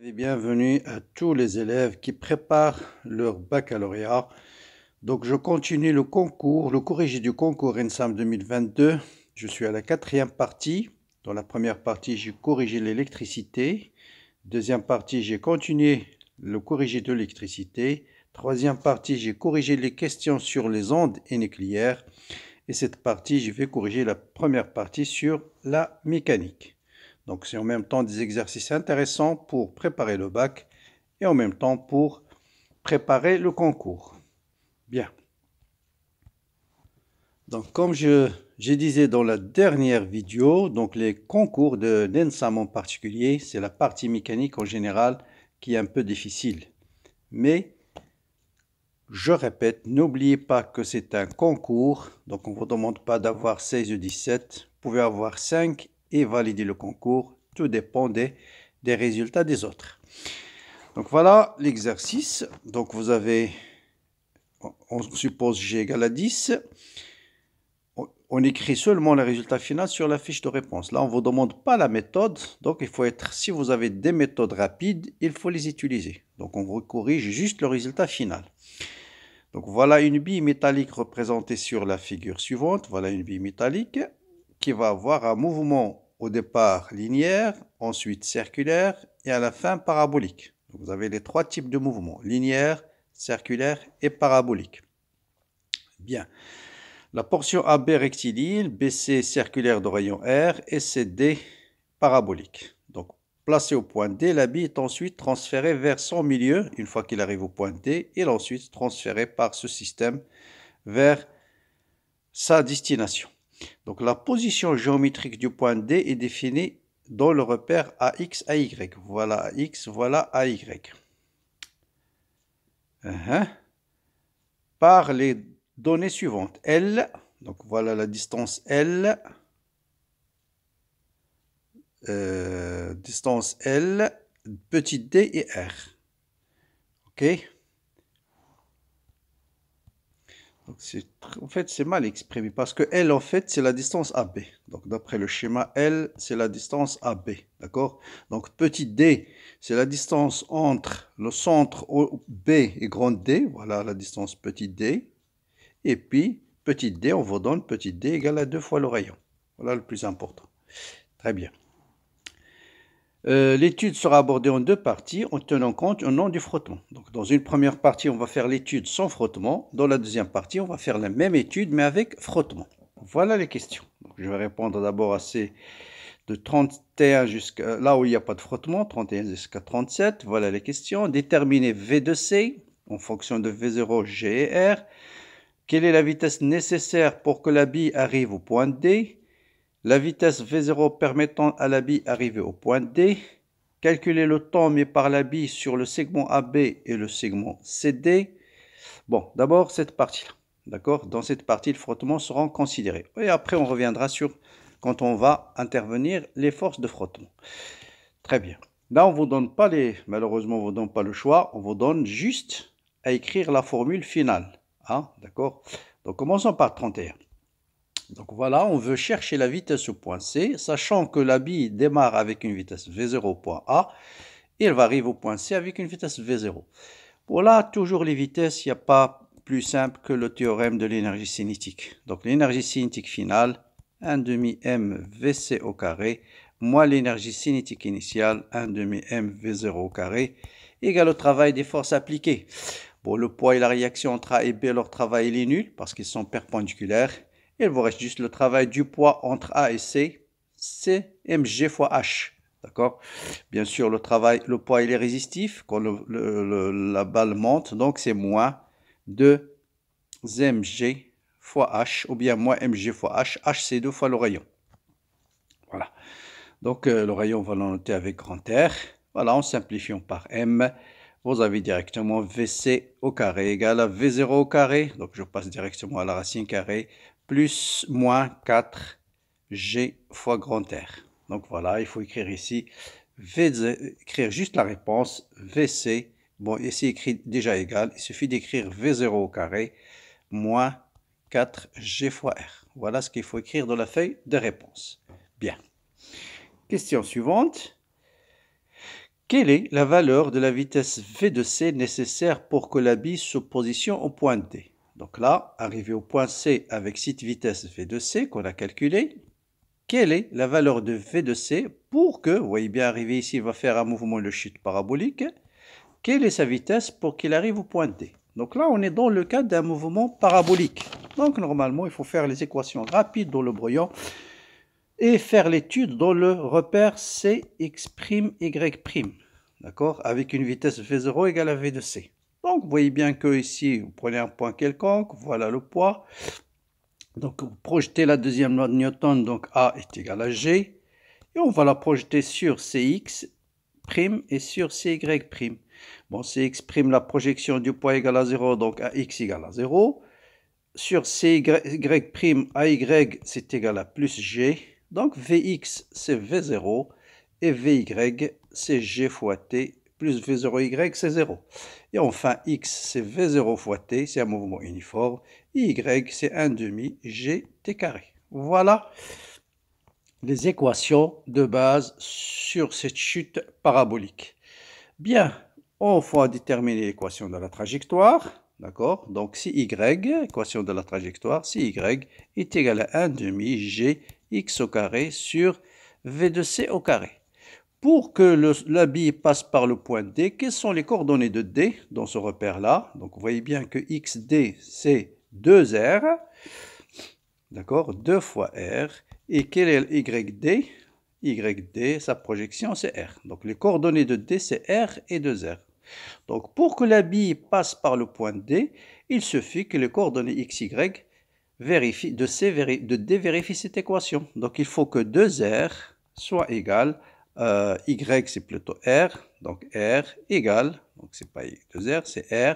Et bienvenue à tous les élèves qui préparent leur baccalauréat. Donc je continue le concours, le corrigé du concours ENSAM 2022. Je suis à la 4e partie. Dans la première partie, j'ai corrigé l'électricité. Deuxième partie, j'ai continué le corrigé de l'électricité. Troisième partie, j'ai corrigé les questions sur les ondes et nucléaires. Et cette partie, je vais corriger la première partie sur la mécanique. Donc c'est en même temps des exercices intéressants pour préparer le bac et en même temps pour préparer le concours. Bien. Donc comme je disais dans la dernière vidéo, donc les concours de l'ENSAM en particulier, c'est la partie mécanique en général qui est un peu difficile. Mais je répète, n'oubliez pas que c'est un concours, donc on ne vous demande pas d'avoir 16 ou 17, vous pouvez avoir 5 et valider le concours, tout dépend des résultats des autres. Donc voilà l'exercice, donc vous avez, on suppose G égale à 10, on écrit seulement le résultat final sur la fiche de réponse. Là, on ne vous demande pas la méthode, donc il faut être, si vous avez des méthodes rapides, il faut les utiliser. Donc on vous corrige juste le résultat final. Donc voilà une bille métallique représentée sur la figure suivante. Voilà une bille métallique qui va avoir un mouvement au départ linéaire, ensuite circulaire et à la fin parabolique. Donc vous avez les trois types de mouvements, linéaire, circulaire et parabolique. Bien. La portion AB rectiligne, BC circulaire de rayon R et CD parabolique. Donc placé au point D, la bille est ensuite transférée vers son milieu. Une fois qu'il arrive au point D, il est ensuite transféré par ce système vers sa destination. Donc la position géométrique du point D est définie dans le repère AX, AY. Voilà AX, voilà AY. Par les données suivantes. L, donc voilà la distance L. Distance L, petit d et R. Ok. Donc en fait, c'est mal exprimé parce que L, en fait, c'est la distance AB. Donc, d'après le schéma, L, c'est la distance AB. D'accord? Donc, petit d, c'est la distance entre le centre B et grand D. Voilà la distance petit d. Et puis, petit d, on vous donne petit d égale à 2 fois le rayon. Voilà le plus important. Très bien. L'étude sera abordée en deux parties en tenant compte au nom du frottement. Donc, dans une première partie, on va faire l'étude sans frottement. Dans la deuxième partie, on va faire la même étude, mais avec frottement. Voilà les questions. Donc, je vais répondre d'abord à ces de 31 jusqu'à là où il n'y a pas de frottement, 31 jusqu'à 37. Voilà les questions. Déterminer V de C en fonction de V0, G et R. Quelle est la vitesse nécessaire pour que la bille arrive au point D? La vitesse V0 permettant à la bille d'arriver au point D. Calculer le temps mis par la bille sur le segment AB et le segment CD. Bon, d'abord cette partie-là. D'accord? Dans cette partie, le frottement sera considéré. Et après, on reviendra sur quand on va intervenir les forces de frottement. Très bien. Là, on ne vous donne pas malheureusement, on ne vous donne pas le choix. On vous donne juste à écrire la formule finale. Hein? D'accord? Donc, commençons par 31. Donc voilà, on veut chercher la vitesse au point C, sachant que la bille démarre avec une vitesse V0 au point A, et elle va arriver au point C avec une vitesse V0. Voilà, toujours les vitesses, il n'y a pas plus simple que le théorème de l'énergie cinétique. Donc l'énergie cinétique finale, 1 demi m Vc au carré, moins l'énergie cinétique initiale, 1 demi m V0 au carré, égale au travail des forces appliquées. Bon, le poids et la réaction entre A et B, leur travail il est nul, parce qu'ils sont perpendiculaires. Il vous reste juste le travail du poids entre A et C, c'est mg fois h. D'accord? Bien sûr, le poids il est résistif quand la balle monte, donc c'est moins 2 mg fois h, ou bien moins mg fois h. H, c'est 2 fois le rayon. Voilà. Donc le rayon, on va le noter avec grand R. Voilà, en simplifiant par m, vous avez directement Vc au carré égale à V0 au carré. Donc je passe directement à la racine carrée, plus moins 4G fois grand R. Donc voilà, il faut écrire ici, écrire juste la réponse, Vc. Bon, ici écrit déjà égal, il suffit d'écrire V0 au carré, moins 4G fois R. Voilà ce qu'il faut écrire dans la feuille de réponse. Bien. Question suivante. Quelle est la valeur de la vitesse v de c nécessaire pour que la bille se positionne au point D? Donc là, arrivé au point C avec cette vitesse v de c qu'on a calculée, quelle est la valeur de v de c pour que, vous voyez bien arrivé ici, il va faire un mouvement de chute parabolique, quelle est sa vitesse pour qu'il arrive au point D? Donc là, on est dans le cas d'un mouvement parabolique. Donc normalement, il faut faire les équations rapides dans le brouillon et faire l'étude dans le repère Cx', d'accord, avec une vitesse V0 égale à V de C. Donc vous voyez bien que ici, vous prenez un point quelconque, voilà le poids. Donc vous projetez la deuxième loi de Newton, donc A est égal à G. Et on va la projeter sur Cx' et sur Cy'. Bon, Cx', la projection du poids égale à 0, donc AX égale à 0. Sur Cy', AY, c'est égal à plus G. Donc Vx, c'est V0. Et Vy, c'est G fois T, plus V0Y, c'est 0. Et enfin, X, c'est V0 fois T, c'est un mouvement uniforme. Y, c'est 1 demi G T carré. Voilà les équations de base sur cette chute parabolique. Bien, on va déterminer l'équation de la trajectoire. D'accord? Donc, si Y, équation de la trajectoire, si Y est égal à 1 demi G X au carré sur V de C au carré. Pour que la bille passe par le point D, quelles sont les coordonnées de D dans ce repère-là? Donc, vous voyez bien que XD, c'est 2R. D'accord? 2 fois R. Et quel est YD? YD, sa projection, c'est R. Donc, les coordonnées de D, c'est R et 2R. Donc, pour que la bille passe par le point D, il suffit que les coordonnées XY de D vérifient cette équation. Donc, il faut que 2R soit égal Y, c'est plutôt R, donc R égale, donc c'est pas 2R, c'est R,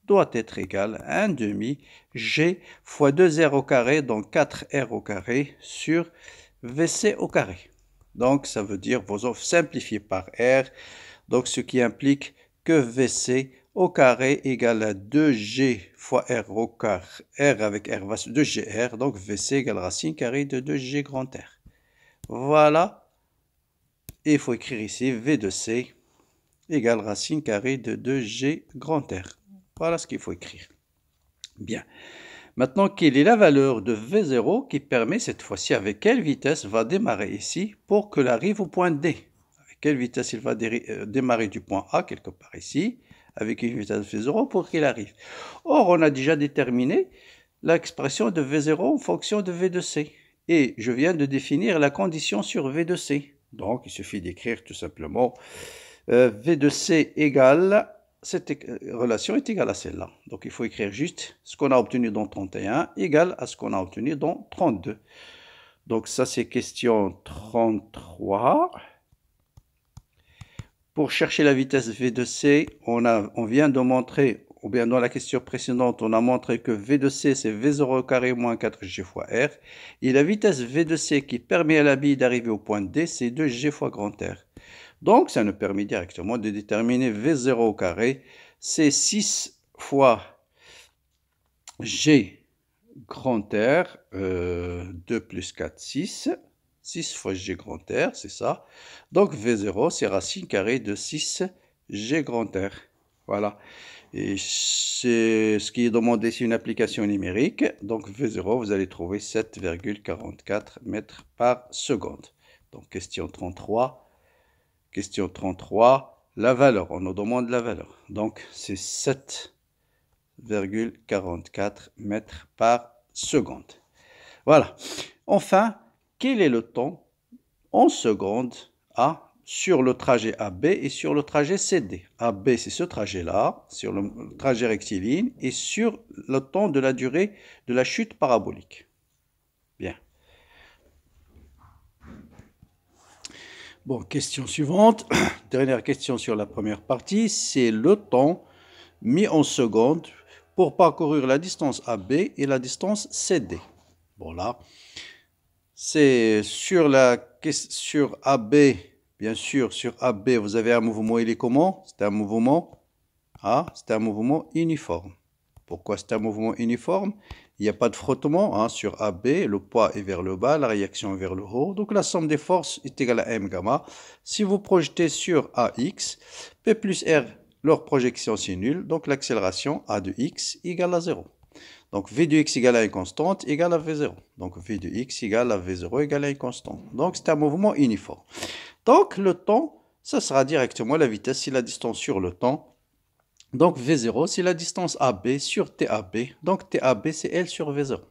doit être égal à 1 demi G fois 2R au carré, donc 4R au carré sur VC au carré. Donc ça veut dire, vous simplifiez par R, donc ce qui implique que VC au carré égale à 2G fois R au carré, R avec R va 2GR, donc VC égale racine carrée de 2G grand R. Voilà. Et il faut écrire ici V de C égale racine carrée de 2G grand R. Voilà ce qu'il faut écrire. Bien. Maintenant, quelle est la valeur de V0 qui permet cette fois-ci avec quelle vitesse va démarrer ici pour qu'elle arrive au point D? Avec quelle vitesse il va démarrer du point A quelque part ici avec une vitesse V0 pour qu'il arrive. Or, on a déjà déterminé l'expression de V0 en fonction de V de C. Et je viens de définir la condition sur V de C. Donc, il suffit d'écrire tout simplement V de C égale, cette relation est égale à celle-là. Donc, il faut écrire juste ce qu'on a obtenu dans 31 égale à ce qu'on a obtenu dans 32. Donc, ça, c'est question 33. Pour chercher la vitesse V de C, on vient de montrer, ou bien dans la question précédente, on a montré que V de C, c'est V0 au carré moins 4G fois R. Et la vitesse V de C qui permet à la bille d'arriver au point D, c'est 2G fois grand R. Donc, ça nous permet directement de déterminer V0 au carré, c'est 6 fois G grand R, 2 plus 4, 6. 6 fois G grand R, c'est ça. Donc V0, c'est racine carrée de 6 G grand R. Voilà. Et c'est ce qui est demandé, c'est une application numérique. Donc V0, vous allez trouver 7,44 mètres par seconde. Donc question 33. Question 33, la valeur. On nous demande la valeur. Donc c'est 7,44 mètres par seconde. Voilà. Enfin, quel est le temps en secondes sur le trajet AB et sur le trajet CD? AB, c'est ce trajet-là, sur le trajet rectiligne, et sur le temps de la durée de la chute parabolique. Bien. Bon, question suivante. Dernière question sur la première partie, c'est le temps mis en secondes pour parcourir la distance AB et la distance CD. Bon là, c'est sur AB, bien sûr, sur AB, vous avez un mouvement, il est comment? C'est un mouvement, c'est un mouvement uniforme. Pourquoi c'est un mouvement uniforme? Il n'y a pas de frottement hein, sur AB, le poids est vers le bas, la réaction est vers le haut. Donc la somme des forces est égale à M gamma. Si vous projetez sur AX, P plus R, leur projection c'est nul, donc l'accélération A de X égale à 0. Donc V de X égale à une constante égale à V0. Donc V de X égale à V0 égale à une constante. Donc c'est un mouvement uniforme. Donc le temps, ça sera directement la vitesse, c'est la distance sur le temps. Donc V0, c'est la distance AB sur TAB. Donc TAB, c'est L sur V0.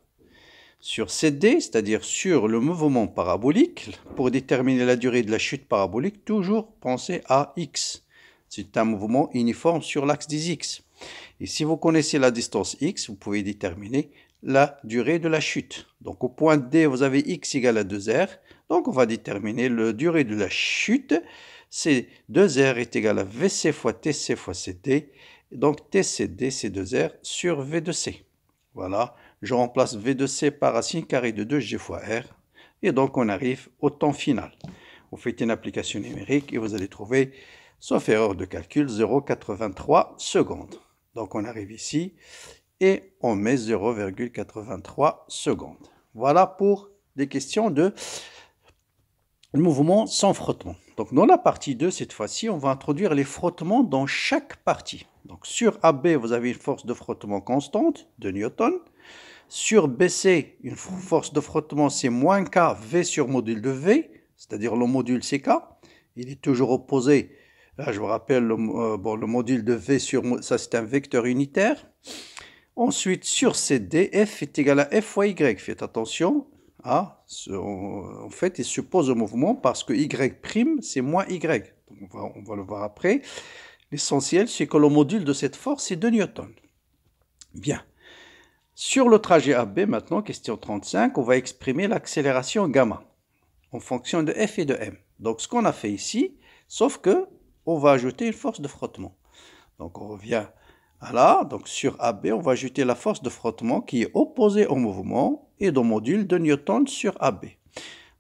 Sur CD, c'est-à-dire sur le mouvement parabolique, pour déterminer la durée de la chute parabolique, toujours pensez à X. C'est un mouvement uniforme sur l'axe des X. Et si vous connaissez la distance X, vous pouvez déterminer la durée de la chute. Donc au point D, vous avez X égale à 2R. Donc on va déterminer la durée de la chute. C'est 2R est égal à VC fois TC fois CD. Donc TCD, c'est 2R sur V de C. Voilà, je remplace V de C par racine carrée de 2G fois R. Et donc on arrive au temps final. Vous faites une application numérique et vous allez trouver, sauf erreur de calcul, 0,83 secondes. Donc on arrive ici et on met 0,83 secondes. Voilà pour des questions de mouvement sans frottement. Donc dans la partie 2, cette fois-ci, on va introduire les frottements dans chaque partie. Donc sur AB, vous avez une force de frottement constante de Newton. Sur BC, une force de frottement, c'est moins K V sur module de V, c'est-à-dire le module CK. Il est toujours opposé. Là, je vous rappelle, le module de V sur ça, c'est un vecteur unitaire. Ensuite, sur CD, F est égal à F fois Y. Faites attention. En fait, il suppose au mouvement parce que Y', c'est moins Y. Donc, on va le voir après. L'essentiel, c'est que le module de cette force est 2 Newton. Bien. Sur le trajet AB, maintenant, question 35, on va exprimer l'accélération gamma en fonction de F et de M. Donc, ce qu'on a fait ici, sauf que on va ajouter une force de frottement. Donc, on revient à là. Donc, sur AB, on va ajouter la force de frottement qui est opposée au mouvement et au module de Newton sur AB.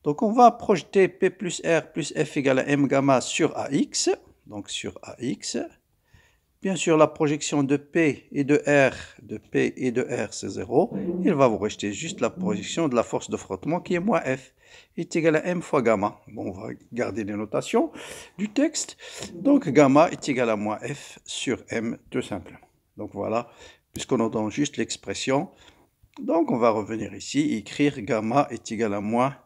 Donc, on va projeter P plus R plus F égale à M gamma sur AX. Donc, sur AX. Bien sûr, la projection de P et de R, c'est 0. Il va vous rester juste la projection de la force de frottement qui est moins F, est égal à M fois gamma. Bon, on va garder les notations du texte. Donc, gamma est égal à moins F sur M, tout simplement. Donc, voilà, puisqu'on entend juste l'expression. Donc, on va revenir ici et écrire gamma est égal à moins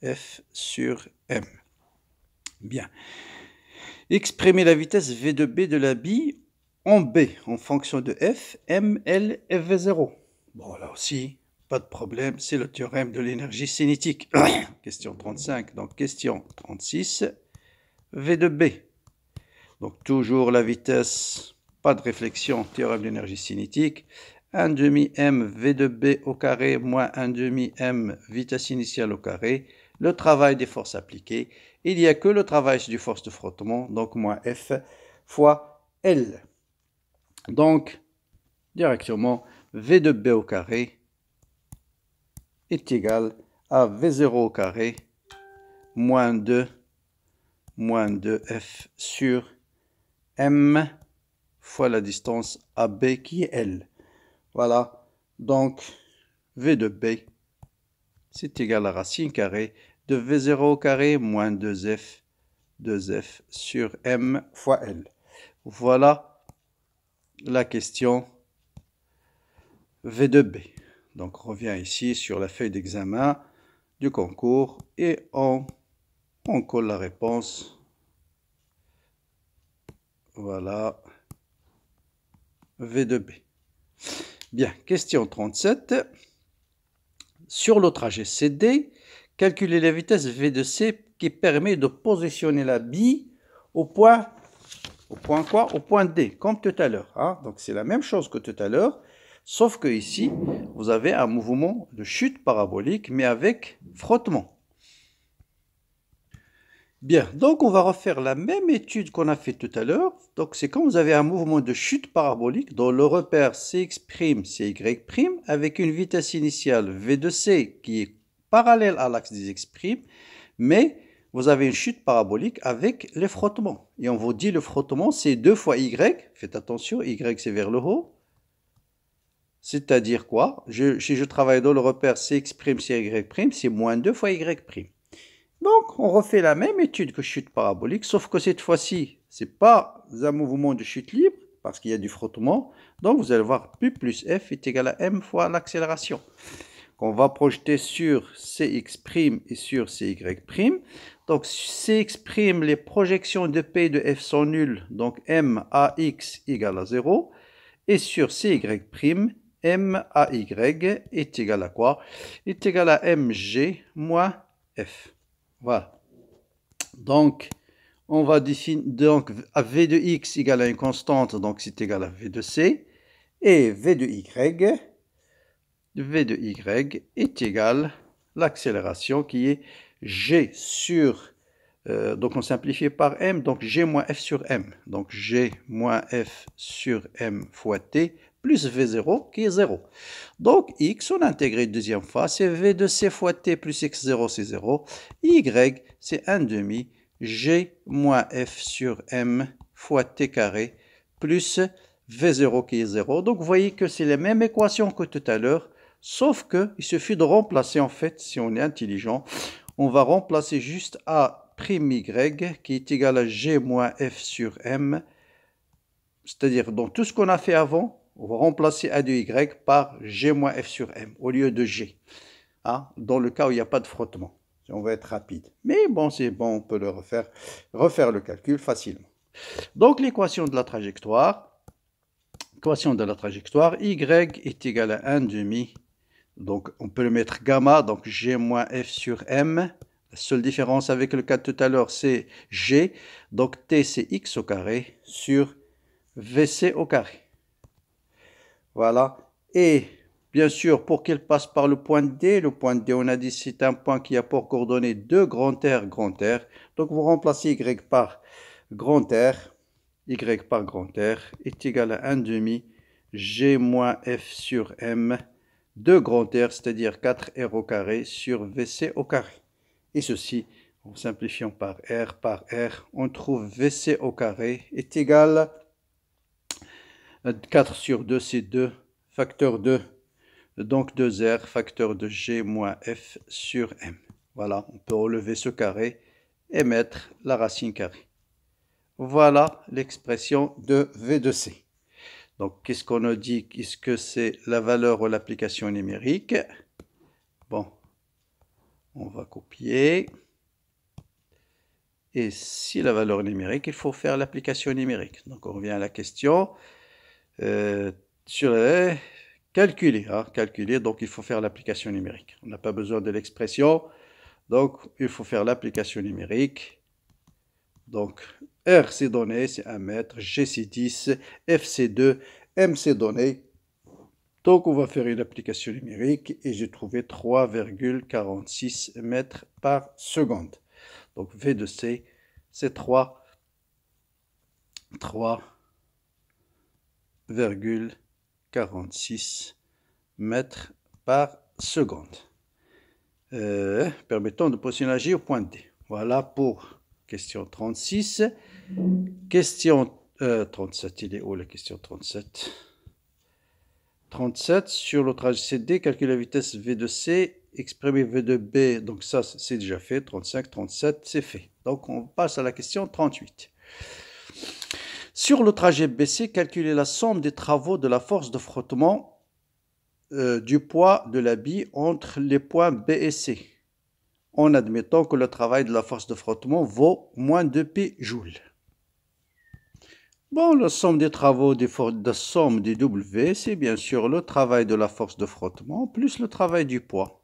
F sur M. Bien. Exprimer la vitesse V de B de la bille en B en fonction de F, M, L et V0. Bon, là aussi, pas de problème, c'est le théorème de l'énergie cinétique. Question 35, donc question 36, V de B. Donc toujours la vitesse, pas de réflexion, théorème de l'énergie cinétique. 1 demi M V de B au carré moins 1 demi M vitesse initiale au carré. Le travail des forces appliquées. Il n'y a que le travail du force de frottement, donc moins F fois L. Donc, directement, V de B au carré est égal à V0 au carré moins 2 F sur M fois la distance AB qui est L. Voilà, donc V de B, c'est égal à racine carrée de V0 au carré moins 2F sur M fois L. Voilà la question V de B. Donc, on revient ici sur la feuille d'examen du concours et on colle la réponse. Voilà, V de B. Bien, question 37. Sur le trajet CD, calculer la vitesse V de C qui permet de positionner la bille au point quoi? Au point D, comme tout à l'heure. Hein? Donc c'est la même chose que tout à l'heure, sauf que ici, vous avez un mouvement de chute parabolique, mais avec frottement. Bien, donc on va refaire la même étude qu'on a fait tout à l'heure. Donc c'est quand vous avez un mouvement de chute parabolique dont le repère Cx', Cy', avec une vitesse initiale V de C qui est parallèle à l'axe des x', mais vous avez une chute parabolique avec les frottements. Et on vous dit le frottement c'est 2 fois Y, faites attention, Y c'est vers le haut. C'est-à-dire quoi? Si je travaille dans le repère Cx', Cy', c'est moins 2 fois Y'. Donc, on refait la même étude que chute parabolique, sauf que cette fois-ci, ce n'est pas un mouvement de chute libre, parce qu'il y a du frottement. Donc, vous allez voir P plus F est égal à M fois l'accélération, qu'on va projeter sur Cx' et sur Cy'. Donc, Cx', les projections de P et de F sont nulles, donc M AX égale à 0. Et sur Cy', M AY est égal à quoi? Est égal à Mg moins F. Voilà. Donc, on va définir donc V de x égale à une constante, donc c'est égal à V de c. Et V de y est égal à l'accélération qui est G sur, donc on simplifie par M, donc G moins F sur M. Donc G moins F sur M fois T plus V0 qui est 0. Donc X, on a intégré une deuxième fois, c'est V de C fois T plus X0, c'est 0. Y, c'est 1 demi G moins F sur M fois T carré plus V0 qui est 0. Donc vous voyez que c'est la même équation que tout à l'heure, sauf qu'il suffit de remplacer, en fait, si on est intelligent, on va remplacer juste A' Y qui est égal à G moins F sur M, c'est-à-dire dans tout ce qu'on a fait avant, on va remplacer A de Y par G moins F sur M au lieu de G, hein, dans le cas où il n'y a pas de frottement. On va être rapide. Mais bon, c'est bon, on peut le refaire le calcul facilement. Donc l'équation de la trajectoire, Y est égal à 1 demi. Donc on peut le mettre gamma, donc G moins F sur M. La seule différence avec le cas de tout à l'heure, c'est G. Donc T, c'est X au carré sur VC au carré. Voilà. Et bien sûr, pour qu'il passe par le point D, on a dit c'est un point qui a pour coordonnées 2 grand R, grand R. Donc vous remplacez Y par grand R. Y par grand R est égal à 1 demi G moins F sur M de grand R, c'est-à-dire 4R au carré sur VC au carré. Et ceci, en simplifiant par R, on trouve VC au carré est égal à 4 sur 2, c'est 2, facteur 2, donc 2R, facteur de G moins F sur M. Voilà, on peut relever ce carré et mettre la racine carrée. Voilà l'expression de V de C. Donc, qu'est-ce qu'on a dit? Qu'est-ce que c'est la valeur ou l'application numérique? Bon, on va copier. Et si la valeur numérique, il faut faire l'application numérique. Donc, on revient à la question. Calculer, hein, calculer, donc il faut faire l'application numérique. On n'a pas besoin de l'expression. Donc, il faut faire l'application numérique. Donc, R c'est donné, c'est 1 mètre, G c'est 10, F c'est 2, M c'est donné. Donc, on va faire une application numérique et j'ai trouvé 3,46 mètres par seconde. Donc, V de C, c'est 3,46 mètres par seconde. Permettant de positionner au point D. Voilà pour question 36. Question 37, il est où la question 37? 37, sur le trajet CD, calculer la vitesse V de C, exprimer V de B, donc ça c'est déjà fait, 35, 37, c'est fait. Donc on passe à la question 38. Sur le trajet BC, calculer la somme des travaux de la force de frottement du poids de la bille entre les points B et C, en admettant que le travail de la force de frottement vaut moins de P joules. Bon, la somme des travaux de somme des W, c'est bien sûr le travail de la force de frottement plus le travail du poids.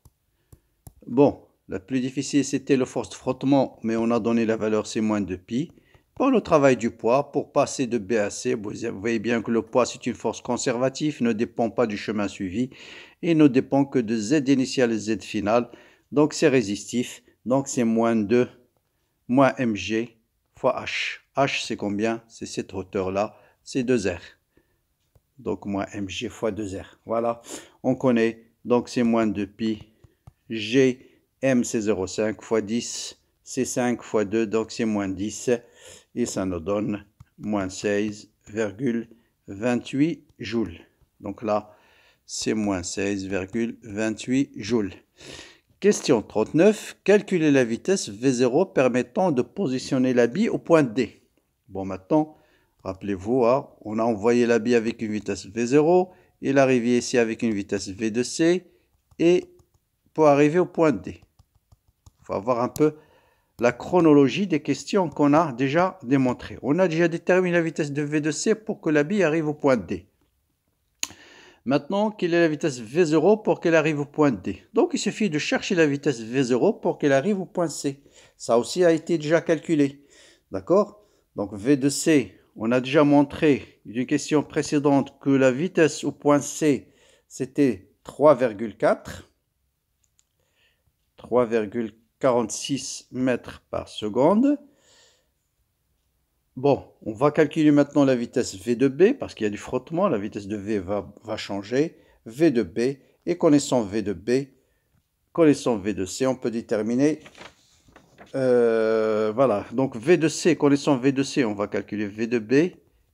Bon, la plus difficile, c'était la force de frottement, mais on a donné la valeur, c'est moins de pi. Pour le travail du poids, pour passer de B à C, vous voyez bien que le poids, c'est une force conservative, ne dépend pas du chemin suivi et ne dépend que de Z initial et Z final. Donc, c'est résistif. Donc, c'est moins mg fois h. H, c'est combien? C'est cette hauteur-là, c'est 2r. Donc, moins mg fois 2r. Voilà, on connaît. Donc, c'est moins 2 pi. G, m, c'est 0,5 fois 10. C'est 5 fois 2, donc c'est moins 10. Et ça nous donne moins 16,28 joules. Donc là, c'est moins 16,28 joules. Question 39. Calculer la vitesse V0 permettant de positionner la bille au point D. Bon, maintenant, rappelez-vous, hein, on a envoyé la bille avec une vitesse V0. Il arrive ici avec une vitesse V de C. Et pour arriver au point D. Il faut avoir un peu la chronologie des questions qu'on a déjà démontrées. On a déjà déterminé la vitesse de V de C pour que la bille arrive au point D. Maintenant, quelle est la vitesse V0 pour qu'elle arrive au point D? Donc, il suffit de chercher la vitesse V0 pour qu'elle arrive au point C. Ça aussi a été déjà calculé. D'accord? Donc, V de C, on a déjà montré d'une question précédente que la vitesse au point C, c'était 3,4. 3,46 mètres par seconde. Bon, on va calculer maintenant la vitesse V de B, parce qu'il y a du frottement, la vitesse de V va changer. V de B, et connaissant V de B, connaissant V de C, on peut déterminer, voilà, donc V de C, connaissant V de C, on va calculer V de B,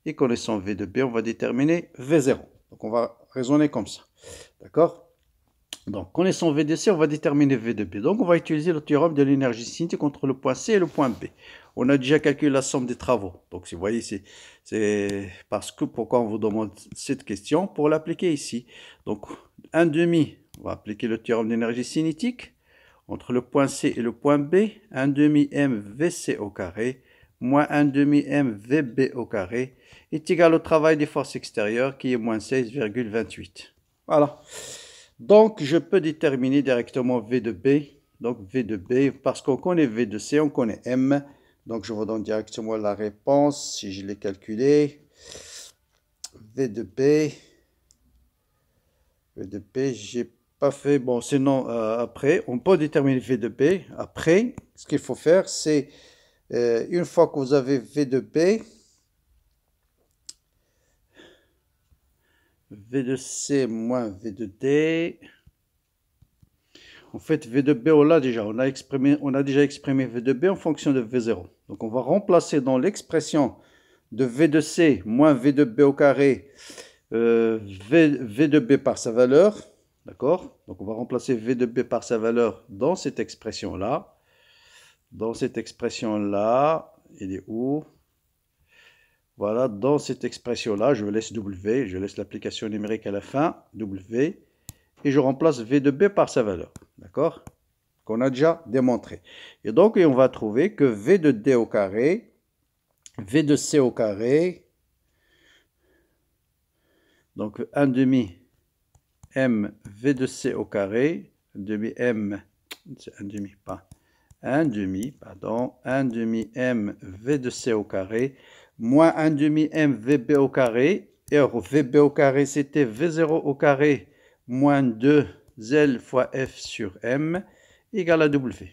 et connaissant V de B, on va déterminer V0. Donc on va raisonner comme ça, d'accord? Donc, connaissant V de C, on va déterminer V de B. Donc, on va utiliser le théorème de l'énergie cinétique entre le point C et le point B. On a déjà calculé la somme des travaux. Donc, si vous voyez, c'est parce que pourquoi on vous demande cette question pour l'appliquer ici. Donc, 1/2, on va appliquer le théorème d'énergie cinétique entre le point C et le point B. 1/2 mVC au carré moins 1/2 mVB au carré est égal au travail des forces extérieures qui est moins 16,28. Voilà. Donc, je peux déterminer directement V de B. Donc, V de B, parce qu'on connaît V de C, on connaît M. Donc, je vous donne directement la réponse, si je l'ai calculé. V de B. V de B, j'ai pas fait. Bon, sinon, après, on peut déterminer V de B. Après, ce qu'il faut faire, c'est, une fois que vous avez V de B, V de C moins V de D. En fait, V de B, on l'a déjà. On a déjà exprimé V de B en fonction de V0. Donc, on va remplacer dans l'expression de V de C moins V de B au carré, V de B par sa valeur. D'accord? Donc, on va remplacer V de B par sa valeur dans cette expression-là. Dans cette expression-là, il est où? Voilà, dans cette expression-là, je laisse W, je laisse l'application numérique à la fin, W, et je remplace V de B par sa valeur, d'accord? Qu'on a déjà démontré. Et donc, on va trouver que V de D au carré, V de C au carré, donc 1/2 M V de C au carré, 1/2 M, c'est 1/2, pas 1/2, pardon, 1/2 M V de C au carré, moins 1/2 M VB au carré, et VB au carré, c'était V0 au carré, moins 2L fois F sur M, égale à W.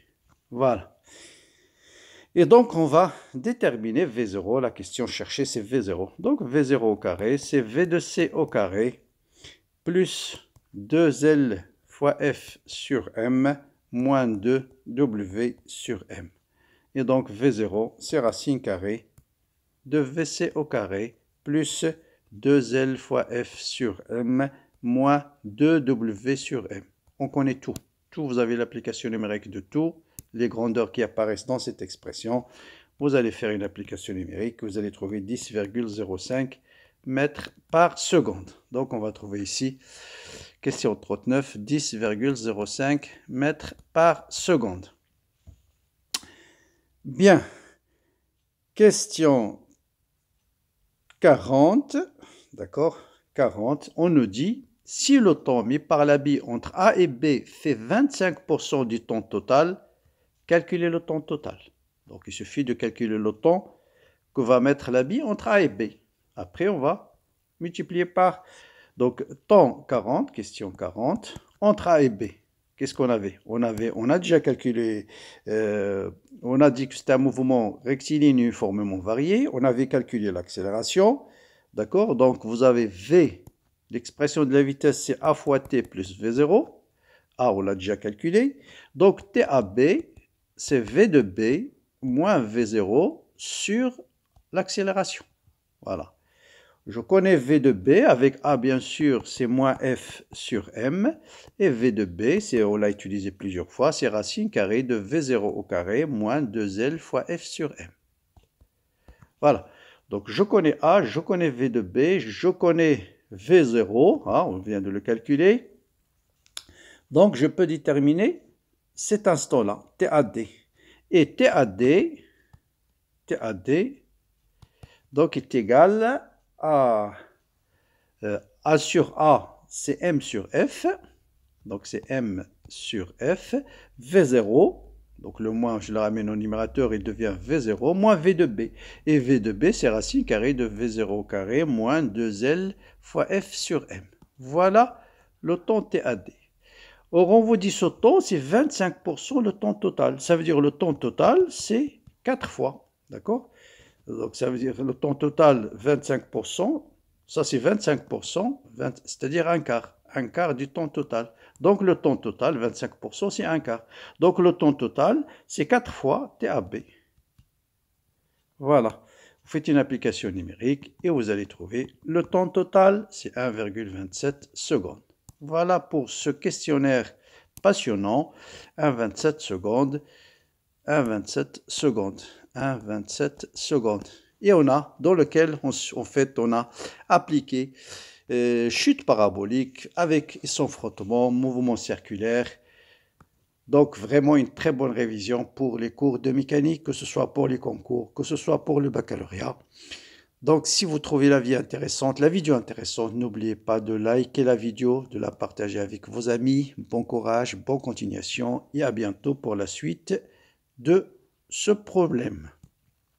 Voilà. Et donc, on va déterminer V0. La question cherchée, c'est V0. Donc, V0 au carré, c'est V de C au carré, plus 2L fois F sur M, moins 2W sur M. Et donc, V0, c'est racine carrée de VC au carré, plus 2L fois F sur M, moins 2W sur M. On connaît tout. Tout, vous avez l'application numérique de tout, les grandeurs qui apparaissent dans cette expression. Vous allez faire une application numérique, vous allez trouver 10,05 mètres par seconde. Donc, on va trouver ici, question 39, 10,05 mètres par seconde. Bien. Question 40, d'accord, 40, on nous dit, si le temps mis par la bille entre A et B fait 25% du temps total, calculez le temps total. Donc, il suffit de calculer le temps que va mettre la bille entre A et B. Après, on va multiplier par, donc, temps 40, question 40, entre A et B. Qu'est-ce qu'on avait? On a déjà calculé, on a dit que c'était un mouvement rectiligne uniformément varié. On avait calculé l'accélération, d'accord? Donc, vous avez V, l'expression de la vitesse, c'est A fois T plus V0. A, on l'a déjà calculé. Donc, TAB, c'est V de B moins V0 sur l'accélération. Voilà. Je connais V de B avec A, bien sûr, c'est moins F sur M. Et V de B, on l'a utilisé plusieurs fois, c'est racine carrée de V0 au carré moins 2L fois F sur M. Voilà. Donc, je connais A, je connais V de B, je connais V0, hein, on vient de le calculer. Donc, je peux déterminer cet instant-là, TAD. Et TAD, donc, est égal à A sur A, c'est M sur F. Donc, c'est M sur F. V0, donc le moins, je le ramène au numérateur, il devient V0, moins V de B. Et V de B, c'est racine carrée de V0 au carré, moins 2L fois F sur M. Voilà le temps TAD. Or, on vous dit ce temps, c'est 25% le temps total. Ça veut dire le temps total, c'est 4 fois. D'accord? Donc, ça veut dire le temps total, 25%. Ça, c'est 25%, c'est-à-dire un quart du temps total. Donc, le temps total, 25%, c'est un quart. Donc, le temps total, c'est 4 fois TAB. Voilà. Vous faites une application numérique et vous allez trouver le temps total, c'est 1,27 secondes. Voilà pour ce questionnaire passionnant. 1,27 secondes, 1,27 secondes, 1,27 secondes. Et on a, dans lequel, en fait, on a appliqué chute parabolique avec son frottement, mouvement circulaire. Donc, vraiment une très bonne révision pour les cours de mécanique, que ce soit pour les concours, que ce soit pour le baccalauréat. Donc, si vous trouvez la vidéo intéressante, n'oubliez pas de liker la vidéo, de la partager avec vos amis. Bon courage, bonne continuation et à bientôt pour la suite de ce problème.